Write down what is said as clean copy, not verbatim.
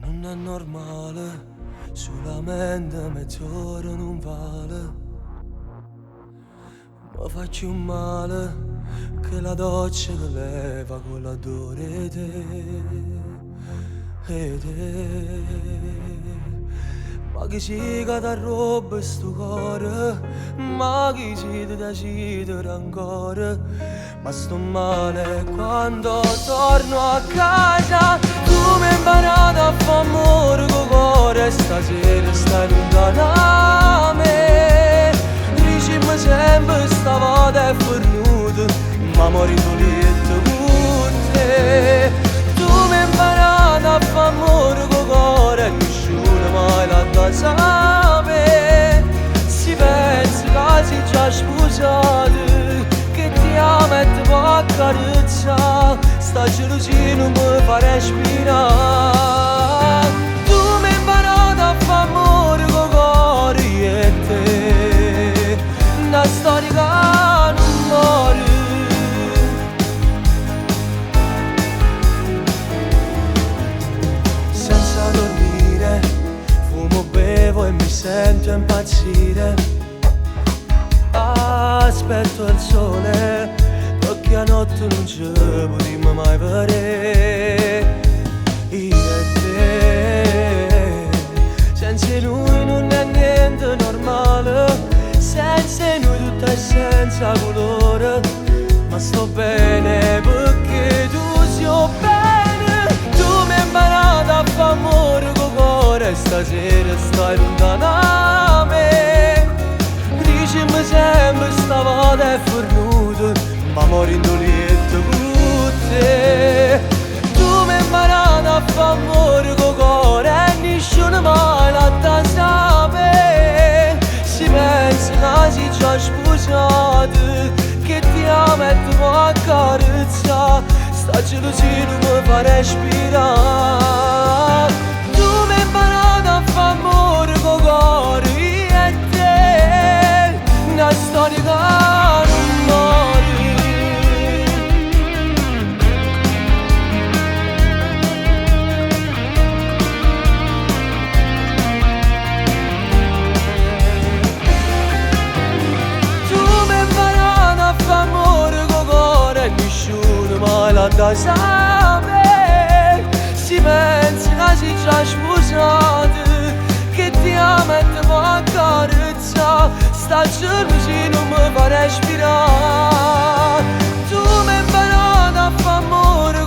Non è normale, solamente mezz'ora non vale. Mi faccio un male, che la doccia che leva con l'odore te. Ma chi si da roba sto cuore, ma chi si ti decidere ancora. Ma sto male quando torno a casa, tu mi hai imparato a fare amore con cuore, stasera stai lontana da me. Dicimi sempre stavolta è fornuto, ma morito lieto con te. Tu mi hai imparato a fare amore con cuore, nessuno mai l'ha da sapere. Si pensa che si già sposato, che ti ama e ti può accarezzare, sta gelosia non mi fa respirare. Tu mi hai imparato a fare amore con cuore e te, una storia che non muore. Senza dormire, fumo, bevo e mi sento impazzire. Aspetto il sole, perché a notte non ci potremmo mai vedere. Io e te, senza noi non è niente normale, senza noi tutto è senza colore. Ma sto bene perché tu sia bene. Tu mi hai imparato a fare amore con cuore, stasera stai lontana da me. Dicimi sempre stavolta è fornuto, ma morendo lieto con te. Tu mi hai imparato a fare amore con cuore e nessuno mai l'ha da sapere. Si pensa che si già sposato, che ti ama e ti può accarezzare, sta gelosia non mi fa respirare. Tu mi hai imparato a fare amore con cuore e te, una storia che non muore. Tu mi hai imparato a fare amore con cuore e nessuno mai l'ha da sapere. Si pensa che si già sposato, che ti ama e ti può accarezzare, sta gelosia non mi fa respirare. Tu mi hai imparato a fare amore